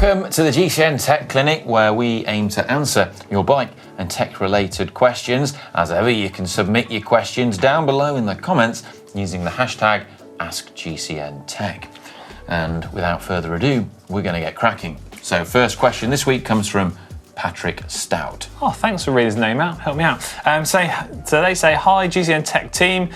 Welcome to the GCN Tech Clinic, where we aim to answer your bike and tech-related questions. As ever, you can submit your questions down below in the comments using the hashtag AskGCNTech. And without further ado, we're going to get cracking. So first question this week comes from Patrick Stout. Oh, thanks for reading his name out. Help me out. So they say, hi GCN Tech team.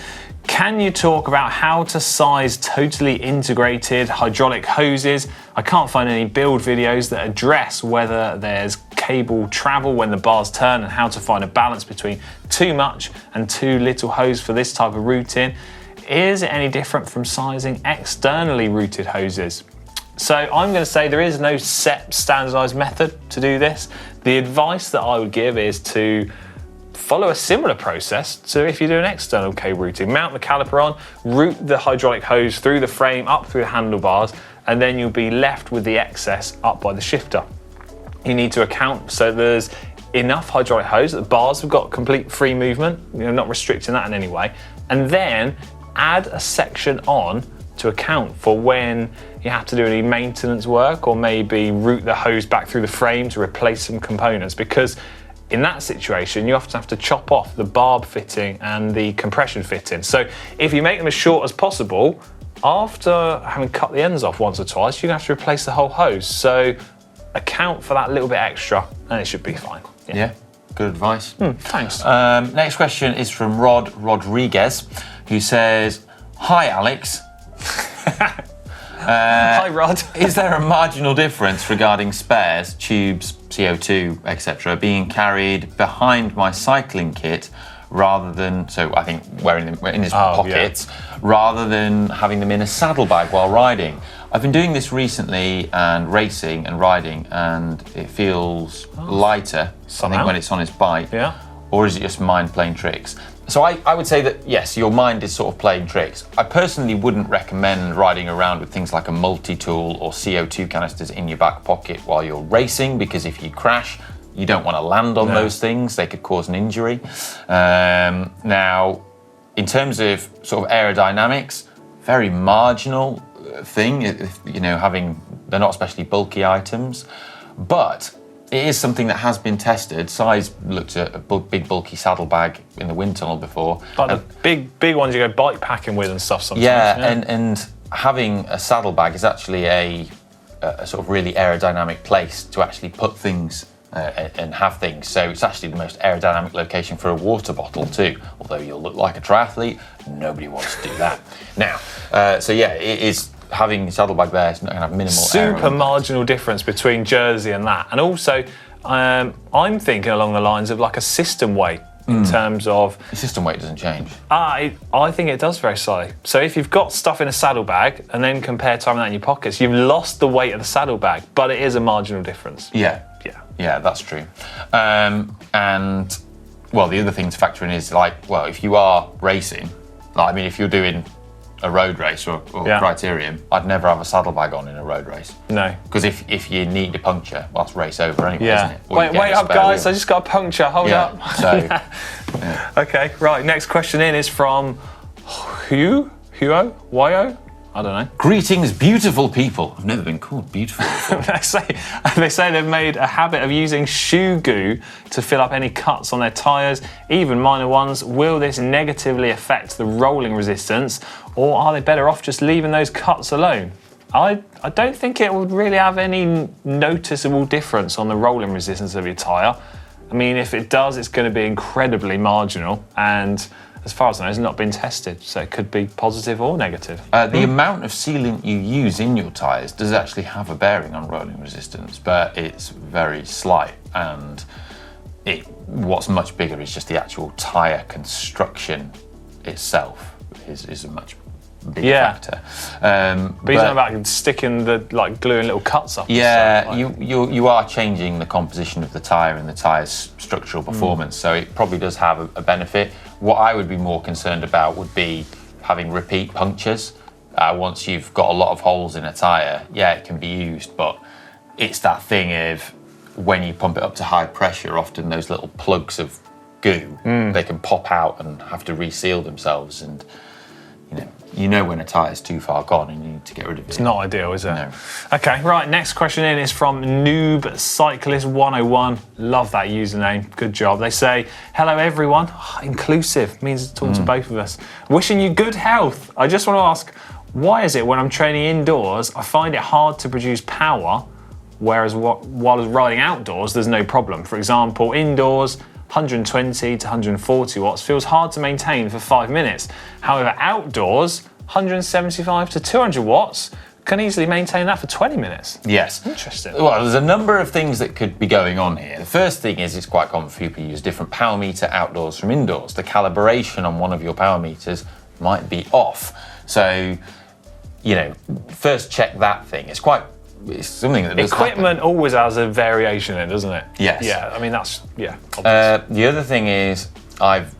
Can you talk about how to size totally integrated hydraulic hoses? I can't find any build videos that address whether there's cable travel when the bars turn and how to find a balance between too much and too little hose for this type of routing. Is it any different from sizing externally routed hoses? So I'm going to say there is no set standardized method to do this. The advice that I would give is to follow a similar process to if you do an external cable routing. Mount the caliper on, route the hydraulic hose through the frame, up through the handlebars, and then you'll be left with the excess up by the shifter. You need to account so there's enough hydraulic hose that the bars have got complete free movement, not restricting that in any way, and then add a section on to account for when you have to do any maintenance work or maybe route the hose back through the frame to replace some components, because in that situation, you often have to chop off the barb fitting and the compression fitting. So if you make them as short as possible, after having cut the ends off once or twice, you're gonna have to replace the whole hose. So account for that little bit extra and it should be fine. Yeah, good advice. Thanks. Next question is from Rod Rodriguez, who says, hi Alex. Hi Rod. Is there a marginal difference regarding spares, tubes, CO2, etc., being carried behind my cycling kit rather than, so I think wearing them in his pockets, rather than having them in a saddlebag while riding? I've been doing this recently and racing and riding, and it feels lighter, I think, when it's on his bike. Yeah. Or is it just mind playing tricks? So I would say that, yes, your mind is sort of playing tricks. I personally wouldn't recommend riding around with things like a multi-tool or CO2 canisters in your back pocket while you're racing, because if you crash, you don't want to land on those things. They could cause an injury. Now, in terms of sort of aerodynamics, very marginal thing, they're not especially bulky items, but it is something that has been tested. Size looked at a big bulky saddlebag in the wind tunnel before. Like the big ones you go bike packing with and stuff sometimes. And having a saddlebag is actually a sort of really aerodynamic place to actually put things and have things. So it's actually the most aerodynamic location for a water bottle too. Although you'll look like a triathlete, nobody wants to do that. Now, it is. Having a saddlebag there is not going to have minimal super marginal difference between Jersey and that. And also, I'm thinking along the lines of like a system weight in terms of... The system weight doesn't change. I think it does very slightly. So if you've got stuff in a saddlebag and then compare time that in your pockets, you've lost the weight of the saddlebag, but it is a marginal difference. Yeah, that's true. And, well, the other thing to factor in is if you are racing, if you're doing a road race or criterium, I'd never have a saddlebag on in a road race. No. Because if you need a puncture, well, that's race over anyway, isn't it? Wait up, guys. I just got a puncture. Hold up. So, Okay, right. Next question in is from Huo? I don't know. Greetings, beautiful people. I've never been called beautiful before. They say they've made a habit of using shoe goo to fill up any cuts on their tyres, even minor ones. Will this negatively affect the rolling resistance, or are they better off just leaving those cuts alone? I don't think it would really have any noticeable difference on the rolling resistance of your tyre. I mean, if it does, it's going to be incredibly marginal, and as far as I know, it's not been tested, so it could be positive or negative. The amount of sealant you use in your tyres does actually have a bearing on rolling resistance, but it's very slight, and what's much bigger is just the actual tyre construction itself is a much bigger factor. But he's not about sticking gluing little cuts up. Yeah, you are changing the composition of the tyre and the tyre's structural performance, so it probably does have a benefit. What I would be more concerned about would be having repeat punctures. Once you've got a lot of holes in a tyre, it can be used, but it's that thing of when you pump it up to high pressure, often those little plugs of goo, they can pop out and have to reseal themselves, and you know when a tyre's too far gone and you need to get rid of it. It's not ideal, is it? No. Okay, right, next question in is from Noob Cyclist 101. Love that username. Good job. They say, hello everyone. Inclusive means talking to both of us. Wishing you good health. I just want to ask, why is it when I'm training indoors, I find it hard to produce power, whereas while riding outdoors, there's no problem? For example, indoors, 120 to 140 watts feels hard to maintain for 5 minutes. However, outdoors, 175 to 200 watts can easily maintain that for 20 minutes. Yes. Interesting. Well, there's a number of things that could be going on here. The first thing is it's quite common for people to use different power meter outdoors from indoors. The calibration on one of your power meters might be off. So, first check that thing. It's something that does Equipment happen. always has a variation in it, doesn't it? Yes. Yeah, I mean, that's, obvious. The other thing is, I've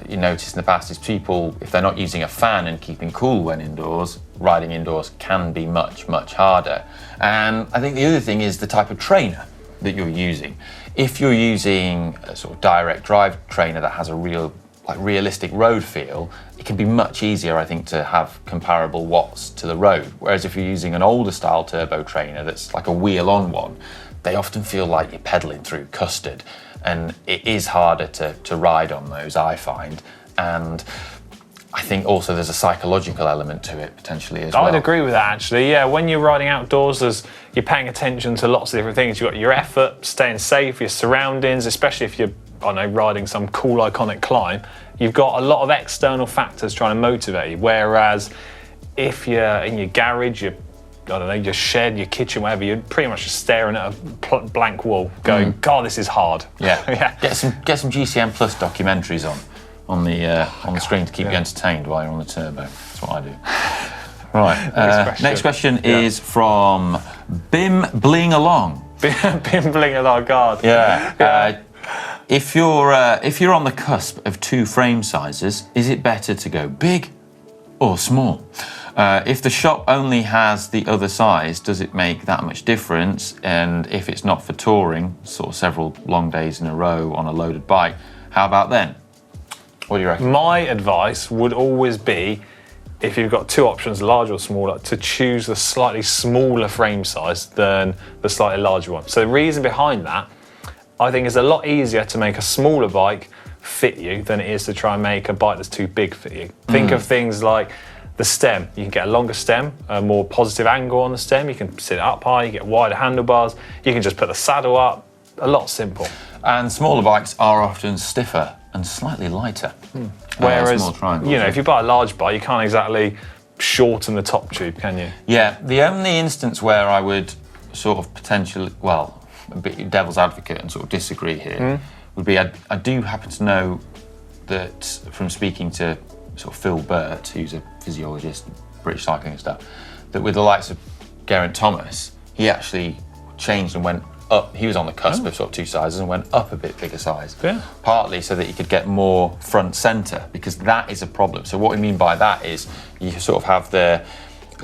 noticed in the past is people, if they're not using a fan and keeping cool when indoors, riding indoors can be much, much harder. And I think the other thing is the type of trainer that you're using. If you're using a sort of direct drive trainer that has a realistic road feel, it can be much easier, I think, to have comparable watts to the road. Whereas if you're using an older style turbo trainer that's like a wheel-on one, they often feel like you're pedaling through custard, and it is harder to ride on those, I find. And I think also there's a psychological element to it potentially as well. I'd agree with that, actually. Yeah, when you're riding outdoors, you're paying attention to lots of different things. You've got your effort, staying safe, your surroundings, especially if you're, riding some cool, iconic climb. You've got a lot of external factors trying to motivate you. Whereas if you're in your garage, your shed, your kitchen, whatever, you're pretty much just staring at a blank wall going, God, this is hard. Yeah. Yeah. Get some GCN Plus documentaries on the screen to keep you entertained while you're on the turbo. That's what I do. Right. Next question is from Bim Bling Along. Bim Bling Along, God. Yeah. If you're on the cusp of two frame sizes, is it better to go big or small? If the shop only has the other size, does it make that much difference? And if it's not for touring, sort of several long days in a row on a loaded bike, how about then? What do you reckon? My advice would always be, if you've got two options, large or smaller, to choose the slightly smaller frame size than the slightly larger one. So the reason behind that, I think it's a lot easier to make a smaller bike fit you than it is to try and make a bike that's too big for you. Think of things like the stem. You can get a longer stem, a more positive angle on the stem. You can sit it up high, you get wider handlebars. You can just put the saddle up. A lot simple. And smaller bikes are often stiffer and slightly lighter. Whereas, small triangles, if you buy a large bike, you can't exactly shorten the top tube, can you? Yeah, the only instance where I would sort of potentially, a bit devil's advocate and sort of disagree here would be I do happen to know that from speaking to sort of Phil Burt, who's a physiologist, British cycling and stuff, that with the likes of Geraint Thomas, he actually changed and went up. He was on the cusp of sort of two sizes and went up a bit bigger size. Yeah. Partly so that he could get more front centre, because that is a problem. So what we mean by that is you sort of have the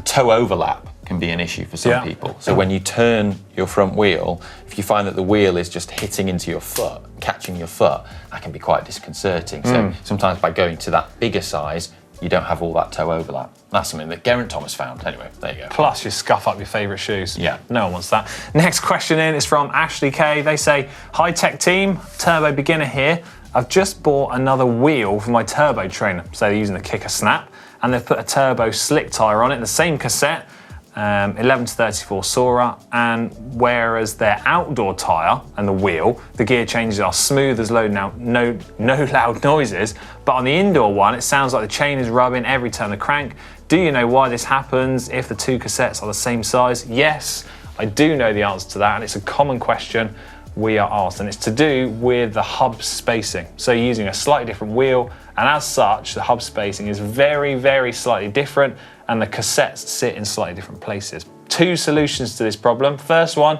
toe overlap can be an issue for some people. So when you turn your front wheel, if you find that the wheel is just hitting into your foot, catching your foot, that can be quite disconcerting. So sometimes by going to that bigger size, you don't have all that toe overlap. That's something that Geraint Thomas found. Anyway, there you go. Plus, you scuff up your favourite shoes. Yeah. No one wants that. Next question in is from Ashley K. They say, hi tech team, turbo beginner here. I've just bought another wheel for my turbo trainer. So they're using the Kicker Snap, and they've put a turbo slick tyre on it, the same cassette, 11 to 34 Sora, and whereas their outdoor tyre and the wheel, the gear changes are smooth as low, now no loud noises, but on the indoor one, it sounds like the chain is rubbing every turn the crank. Do you know why this happens if the two cassettes are the same size? Yes, I do know the answer to that, and it's a common question we are asked, and it's to do with the hub spacing. So you're using a slightly different wheel, and as such, the hub spacing is very, very slightly different, and the cassettes sit in slightly different places. Two solutions to this problem. First one,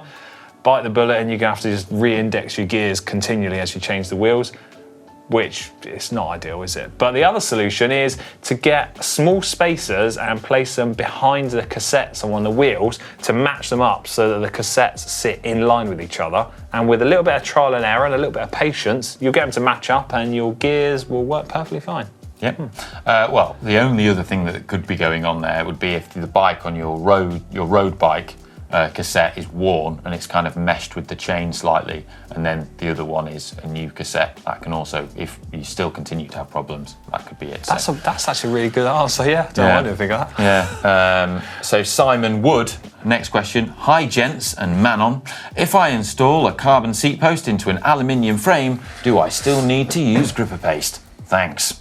bite the bullet and you're gonna have to just re-index your gears continually as you change the wheels, which it's not ideal, is it? But the other solution is to get small spacers and place them behind the cassettes on one of the wheels to match them up so that the cassettes sit in line with each other. And with a little bit of trial and error and a little bit of patience, you'll get them to match up and your gears will work perfectly fine. Yep. Well, the only other thing that could be going on there would be if the bike on your road bike cassette is worn and it's kind of meshed with the chain slightly, and then the other one is a new cassette. That can also, if you still continue to have problems, that could be it. That's actually a really good answer. Yeah, don't mind anything like that. Yeah. So Simon Wood, next question. Hi gents and Manon. If I install a carbon seat post into an aluminium frame, do I still need to use gripper paste? Thanks.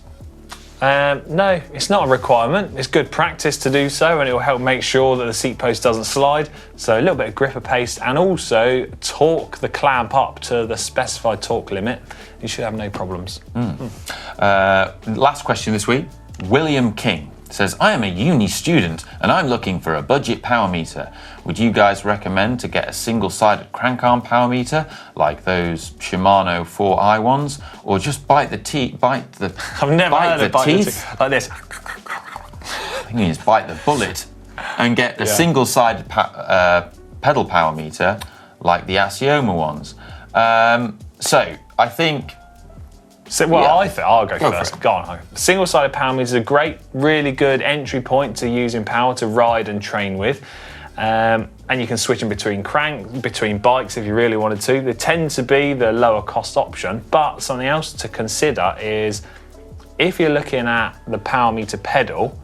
No, it's not a requirement. It's good practice to do so, and it will help make sure that the seat post doesn't slide. So a little bit of gripper paste, and also torque the clamp up to the specified torque limit. You should have no problems. Last question this week. William King says, I am a uni student and I'm looking for a budget power meter. Would you guys recommend to get a single-sided crank arm power meter like those Shimano 4i ones, or just bite the teeth? I've never heard of bite the teeth like this. I think you just bite the bullet and get the single-sided pedal power meter like the Asioma ones. So I think. I think I'll go first. Go on. Single-sided power meters are great, really good entry point to using power to ride and train with. And you can switch them between bikes if you really wanted to. They tend to be the lower cost option, but something else to consider is if you're looking at the power meter pedal,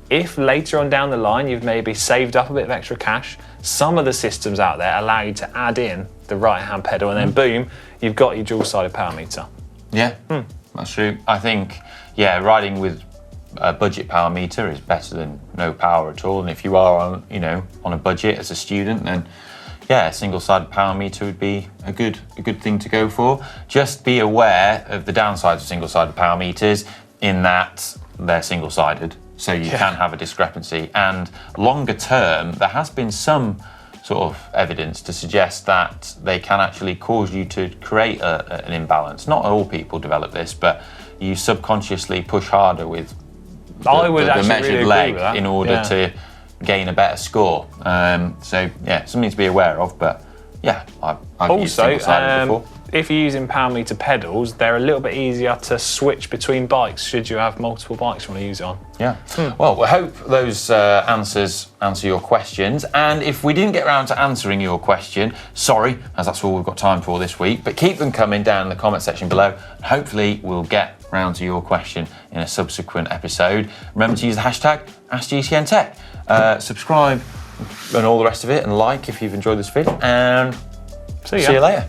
if later on down the line you've maybe saved up a bit of extra cash, some of the systems out there allow you to add in the right-hand pedal, and then boom, you've got your dual-sided power meter. Yeah, that's true. I think, riding with a budget power meter is better than no power at all. And if you are on a budget as a student, then a single-sided power meter would be a good thing to go for. Just be aware of the downsides of single-sided power meters in that they're single-sided, so you can have a discrepancy. And longer term, there has been some sort of evidence to suggest that they can actually cause you to create an imbalance. Not all people develop this, but you subconsciously push harder with the measured leg in order to gain a better score. Something to be aware of, but I've used single-sided before. If you're using power meter pedals, they're a little bit easier to switch between bikes should you have multiple bikes you want to use it on. Yeah. Well, we hope those answers answer your questions. And if we didn't get around to answering your question, sorry, as that's all we've got time for this week. But keep them coming down in the comment section below. And hopefully we'll get round to your question in a subsequent episode. Remember to use the hashtag #AskGCNTech. Subscribe and all the rest of it, and like if you've enjoyed this video. And see you later.